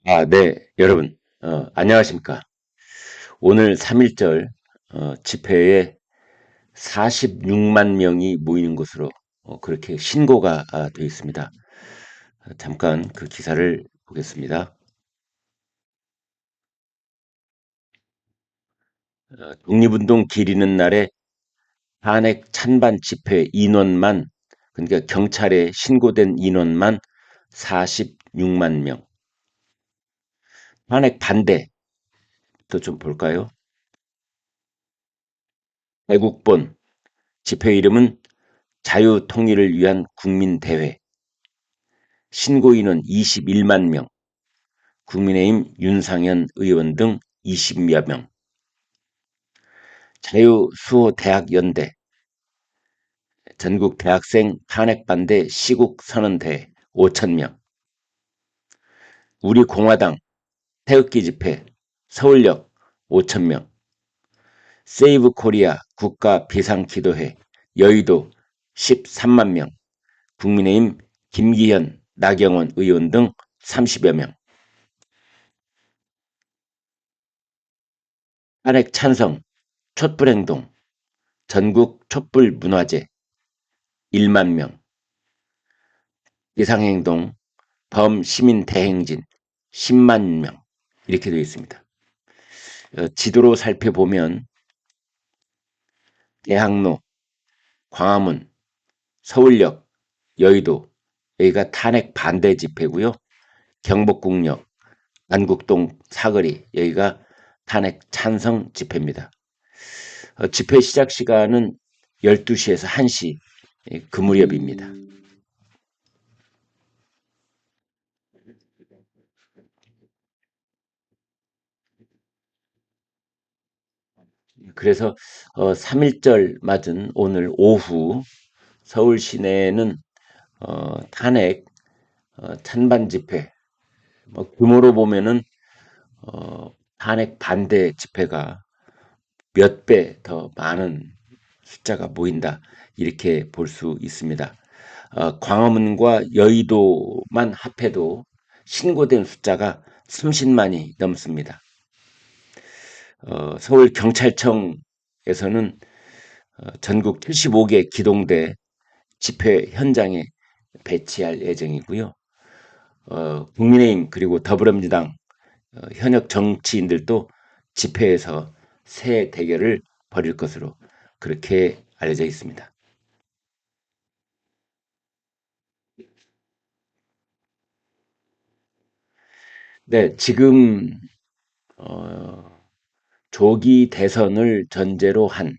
네, 여러분, 안녕하십니까. 오늘 3.1절 집회에 46만 명이 모이는 것으로 그렇게 신고가 되어 있습니다. 잠깐 그 기사를 보겠습니다. 독립운동 기리는 날에 탄핵 찬반 집회 인원만, 그러니까 경찰에 신고된 인원만 46만 명. 탄핵 반대, 또 좀 볼까요? 애국본, 집회 이름은 자유통일을 위한 국민대회. 신고 인원 21만 명, 국민의힘 윤상현 의원 등 20여 명, 자유수호대학연대, 전국 대학생 탄핵반대 시국선언대회 5천 명, 우리공화당 태극기 집회 서울역 5천 명, 세이브 코리아 국가비상기도회 여의도 13만 명, 국민의힘 김기현, 나경원 의원 등 30여 명, 탄핵 찬성, 촛불행동, 전국 촛불문화제 1만 명, 비상행동, 범시민대행진 10만 명 이렇게 되어 있습니다. 지도로 살펴보면 대학로, 광화문, 서울역, 여의도 여기가 탄핵 반대 집회고요. 경복궁역, 안국동 사거리 여기가 탄핵 찬성 집회입니다. 집회 시작 시간은 12시에서 1시 그 무렵입니다. 그래서 3.1절 맞은 오늘 오후 서울 시내는 탄핵 찬반 집회, 규모로 보면은 탄핵 반대 집회가 몇 배 더 많은 숫자가 모인다 이렇게 볼 수 있습니다. 광화문과 여의도만 합해도 신고된 숫자가 30만이 넘습니다. 서울 경찰청에서는 전국 75개 기동대 집회 현장에 배치할 예정이고요. 국민의힘 그리고 더불어민주당 현역 정치인들도 집회에서 새 대결을 벌일 것으로 그렇게 알려져 있습니다. 네, 지금 조기 대선을 전제로 한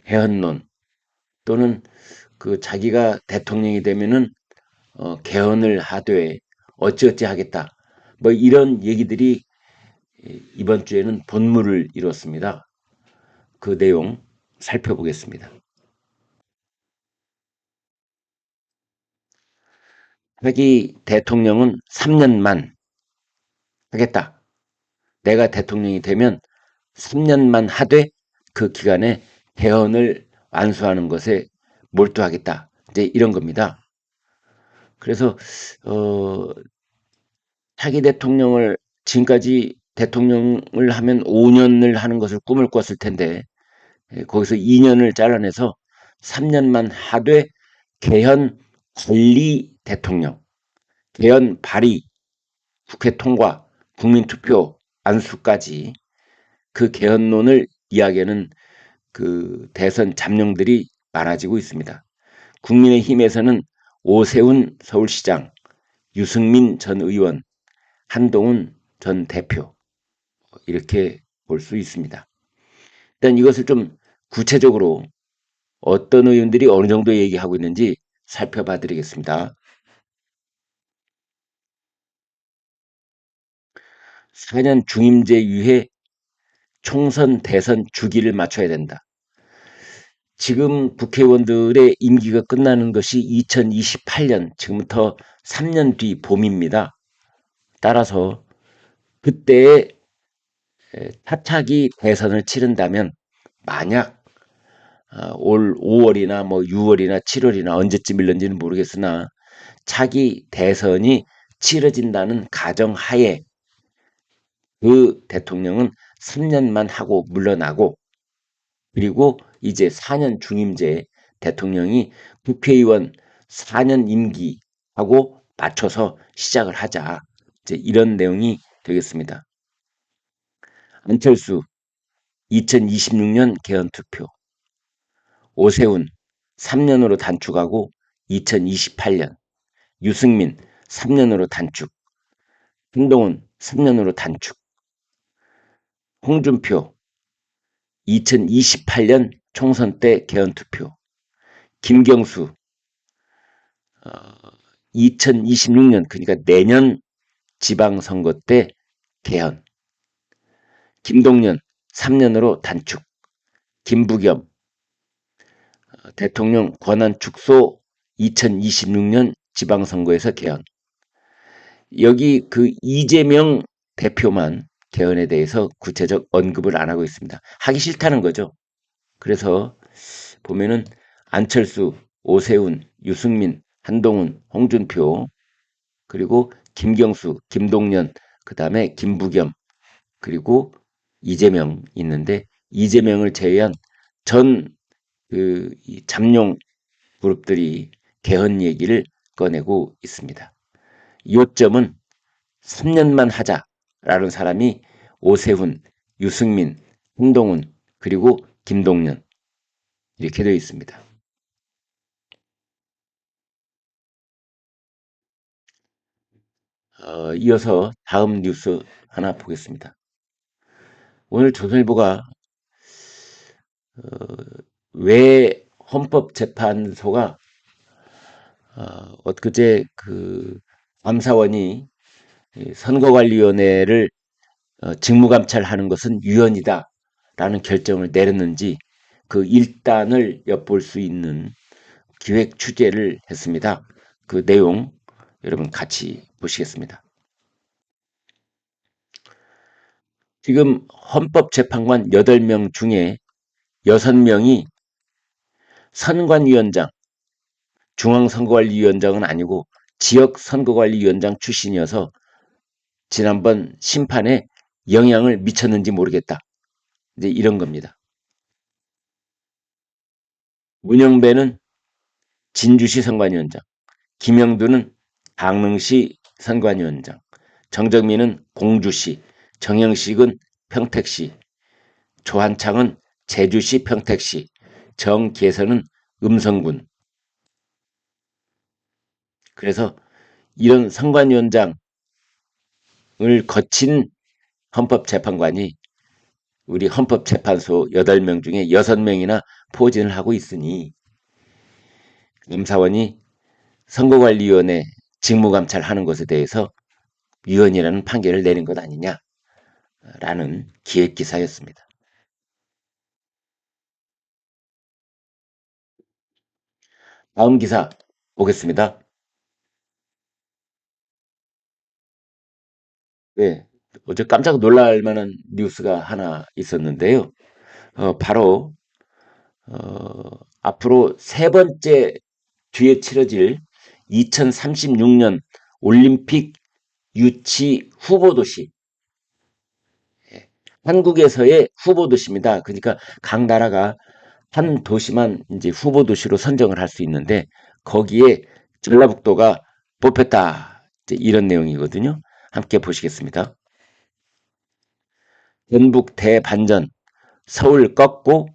개헌론 또는 그 자기가 대통령이 되면은 개헌을 하되 어찌어찌 하겠다. 뭐 이런 얘기들이 이번 주에는 본물을 이뤘습니다. 그 내용 살펴보겠습니다. 자기 대통령은 3년만 하겠다. 내가 대통령이 되면 3년만 하되 그 기간에 개헌을 완수하는 것에 몰두하겠다. 이제 이런 겁니다. 그래서 차기 대통령을 지금까지 대통령을 하면 5년을 하는 것을 꿈을 꿨을 텐데 거기서 2년을 잘라내서 3년만 하되 개헌 관리 대통령, 개헌 발의, 국회 통과, 국민투표 안수까지 그 개헌론을 이야기하는 그 대선 잠룡들이 많아지고 있습니다. 국민의힘에서는 오세훈 서울시장, 유승민 전 의원, 한동훈 전 대표 이렇게 볼 수 있습니다. 일단 이것을 좀 구체적으로 어떤 의원들이 어느 정도 얘기하고 있는지 살펴봐 드리겠습니다. 4년 중임제 유예 총선 대선 주기를 맞춰야 된다. 지금 국회의원들의 임기가 끝나는 것이 2028년 지금부터 3년 뒤 봄입니다. 따라서 그때에 차차기 대선을 치른다면 만약 올 5월이나 뭐 6월이나 7월이나 언제쯤 일는지는 모르겠으나 차기 대선이 치러진다는 가정하에 그 대통령은 3년만 하고 물러나고, 그리고 이제 4년 중임제 대통령이 국회의원 4년 임기하고 맞춰서 시작을 하자. 이제 이런 내용이 되겠습니다. 안철수 2026년 개헌 투표, 오세훈 3년으로 단축하고 2028년, 유승민 3년으로 단축, 한동훈 3년으로 단축, 홍준표 2028년 총선 때 개헌 투표, 김경수 2026년 그러니까 내년 지방선거 때 개헌, 김동연 3년으로 단축, 김부겸 대통령 권한 축소 2026년 지방선거에서 개헌. 여기 그 이재명 대표만 개헌에 대해서 구체적 언급을 안 하고 있습니다. 하기 싫다는 거죠. 그래서 보면은 안철수, 오세훈, 유승민, 한동훈, 홍준표, 그리고 김경수, 김동연, 그 다음에 김부겸, 그리고 이재명 있는데, 이재명을 제외한 전 그 잠룡 그룹들이 개헌 얘기를 꺼내고 있습니다. 요점은 3년만 하자라는 사람이 오세훈, 유승민, 한동훈, 그리고 김동연 이렇게 되어 있습니다. 이어서 다음 뉴스 하나 보겠습니다. 오늘 조선일보가 왜 헌법재판소가 엊그제 그 감사원이 선거관리위원회를 직무감찰하는 것은 위헌이다라는 결정을 내렸는지 그 일단을 엿볼 수 있는 기획 취재를 했습니다. 그 내용 여러분 같이 보시겠습니다. 지금 헌법재판관 8명 중에 6명이 선관위원장, 중앙선거관리위원장은 아니고 지역선거관리위원장 출신이어서 지난번 심판에 영향을 미쳤는지 모르겠다. 이제 이런 겁니다. 문영배는 진주시 선관위원장, 김영두는 강릉시 선관위원장, 정정민은 공주시, 정영식은 평택시, 조한창은 제주시 평택시, 정계선은 음성군. 그래서 이런 선관위원장을 거친 헌법재판관이 우리 헌법재판소 8명 중에 6명이나 포진을 하고 있으니 감사원이 선거관리위원회 직무감찰하는 것에 대해서 위헌이라는 판결을 내린 것 아니냐라는 기획기사였습니다. 다음 기사 보겠습니다. 네, 어제 깜짝 놀랄 만한 뉴스가 하나 있었는데요. 바로 앞으로 세 번째 뒤에 치러질 2036년 올림픽 유치 후보도시, 한국에서의 후보도시입니다. 그러니까 각 나라가 한 도시만 이제 후보도시로 선정을 할 수 있는데 거기에 전라북도가 뽑혔다. 이제 이런 내용이거든요. 함께 보시겠습니다. 전북 대반전, 서울 꺾고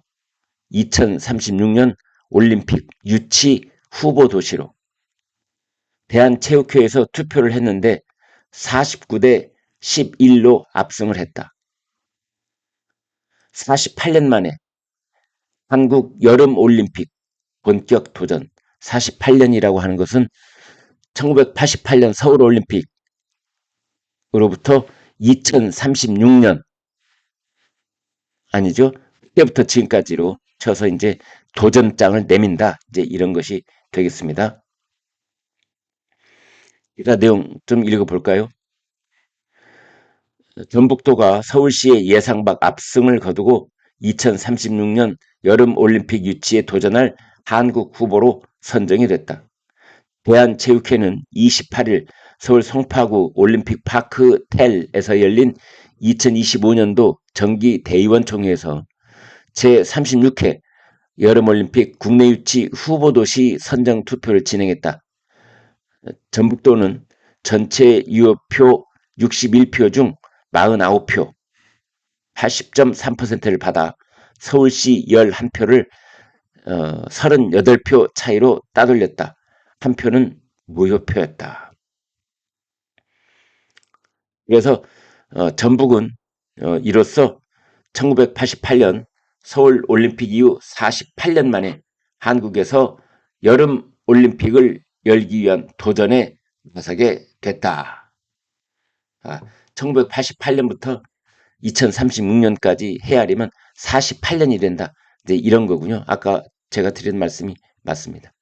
2036년 올림픽 유치 후보 도시로. 대한체육회에서 투표를 했는데 49대 11로 압승을 했다. 48년 만에 한국 여름올림픽 본격 도전. 48년이라고 하는 것은 1988년 서울올림픽으로부터 2036년 아니죠? 그때부터 지금까지로 쳐서 이제 도전장을 내민다. 이제 이런 것이 되겠습니다. 기사 내용 좀 읽어볼까요? 전북도가 서울시의 예상 밖 압승을 거두고 2036년 여름올림픽 유치에 도전할 한국 후보로 선정이 됐다. 대한체육회는 28일 서울 송파구 올림픽 파크 텔에서 열린 2025년도 정기 대의원총회에서 제36회 여름올림픽 국내 유치 후보도시 선정 투표를 진행했다. 전북도는 전체 유효표 61표 중 49표, 80.3%를 받아 서울시 11표를 38표 차이로 따돌렸다. 한 표는 무효표였다. 그래서 전북은 이로써 1988년 서울올림픽 이후 48년 만에 한국에서 여름올림픽을 열기 위한 도전에 나서게 됐다. 1988년부터 2036년까지 헤아리면 48년이 된다. 이제 이런 거군요. 아까 제가 드린 말씀이 맞습니다.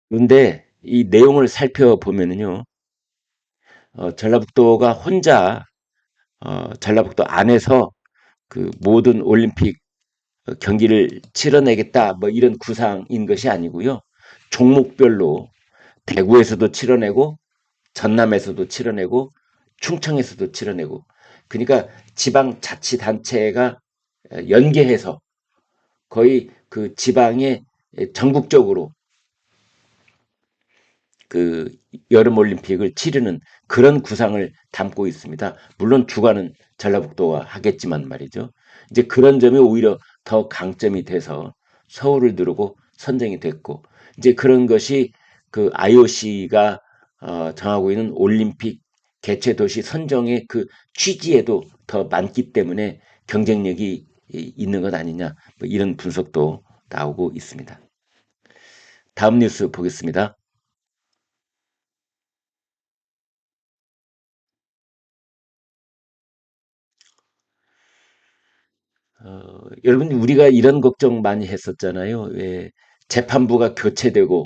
그런데 이 내용을 살펴보면요, 전라북도가 혼자 전라북도 안에서 그 모든 올림픽 경기를 치러내겠다 뭐 이런 구상인 것이 아니고요. 종목별로 대구에서도 치러내고 전남에서도 치러내고 충청에서도 치러내고 그러니까 지방자치단체가 연계해서 거의 그 지방의 전국적으로 그 여름 올림픽을 치르는 그런 구상을 담고 있습니다. 물론 주관은 전라북도가 하겠지만 말이죠. 이제 그런 점이 오히려 더 강점이 돼서 서울을 누르고 선정이 됐고 이제 그런 것이 그 IOC가 정하고 있는 올림픽 개최 도시 선정의 그 취지에도 더 많기 때문에 경쟁력이 있는 것 아니냐 뭐 이런 분석도 나오고 있습니다. 다음 뉴스 보겠습니다. 여러분 우리가 이런 걱정 많이 했었잖아요. 왜 재판부가 교체되고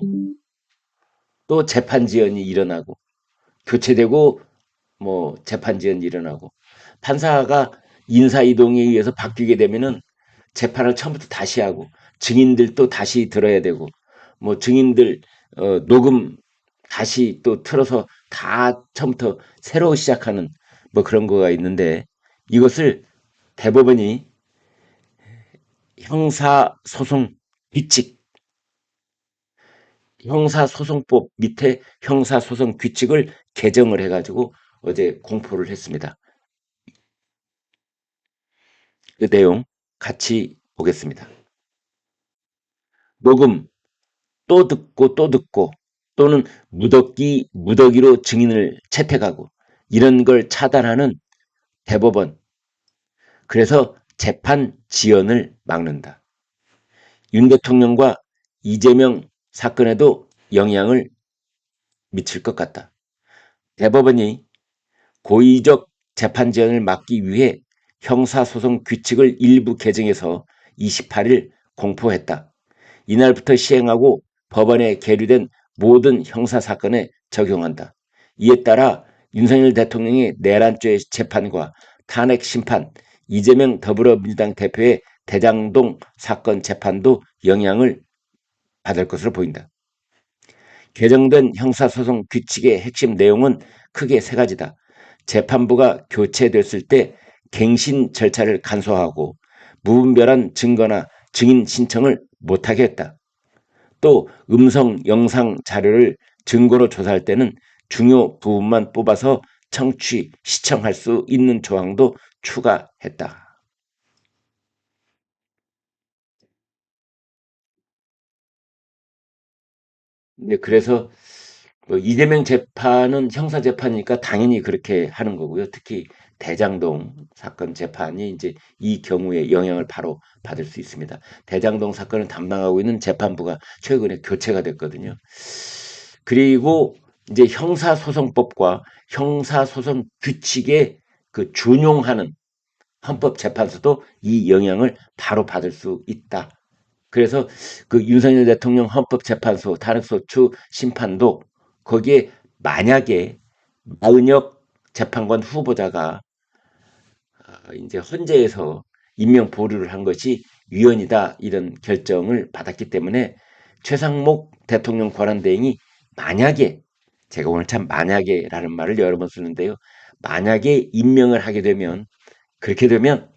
또 재판 지연이 일어나고 교체되고 뭐 재판 지연이 일어나고 판사가 인사 이동에 의해서 바뀌게 되면은 재판을 처음부터 다시 하고 증인들도 다시 들어야 되고 뭐 증인들 녹음 다시 또 틀어서 다 처음부터 새로 시작하는 뭐 그런 거가 있는데 이것을 대법원이 형사소송 규칙, 형사소송법 밑에 형사소송 규칙을 개정을 해가지고 어제 공포를 했습니다. 그 내용 같이 보겠습니다. 녹음 또 듣고 또는 무더기로 증인을 채택하고 이런 걸 차단하는 대법원. 그래서 재판 지연을 막는다. 윤 대통령과 이재명 사건에도 영향을 미칠 것 같다. 대법원이 고의적 재판 지연을 막기 위해 형사소송 규칙을 일부 개정해서 28일 공포했다. 이날부터 시행하고 법원에 계류된 모든 형사사건에 적용한다. 이에 따라 윤석열 대통령의 내란죄 재판과 탄핵 심판, 이재명 더불어민주당 대표의 대장동 사건 재판도 영향을 받을 것으로 보인다. 개정된 형사소송 규칙의 핵심 내용은 크게 세 가지다. 재판부가 교체됐을 때 갱신 절차를 간소화하고 무분별한 증거나 증인 신청을 못하게 했다. 또 음성, 영상 자료를 증거로 조사할 때는 중요 부분만 뽑아서 청취, 시청할 수 있는 조항도 추가했다. 네, 그래서 뭐 이재명 재판은 형사 재판이니까 당연히 그렇게 하는 거고요. 특히 대장동 사건 재판이 이제 이 경우에 영향을 바로 받을 수 있습니다. 대장동 사건을 담당하고 있는 재판부가 최근에 교체가 됐거든요. 그리고 이제 형사소송법과 형사소송 규칙에 그 준용하는 헌법재판소도 이 영향을 바로 받을 수 있다. 그래서 그 윤석열 대통령 헌법재판소 탄핵소추 심판도 거기에 만약에 마은혁 재판관 후보자가 이제 헌재에서 임명 보류를 한 것이 위헌이다 이런 결정을 받았기 때문에 최상목 대통령 권한대행이 만약에 제가 오늘 참 만약에라는 말을 여러 번 쓰는데요. 만약에 임명을 하게 되면 그렇게 되면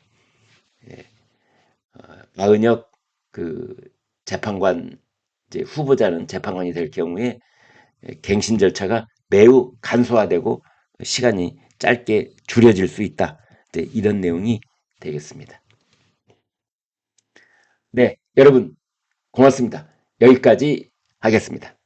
마은혁 그 재판관 이제 후보자는 재판관이 될 경우에 갱신 절차가 매우 간소화되고 시간이 짧게 줄여질 수 있다. 네, 이런 내용이 되겠습니다. 네, 여러분 고맙습니다. 여기까지 하겠습니다.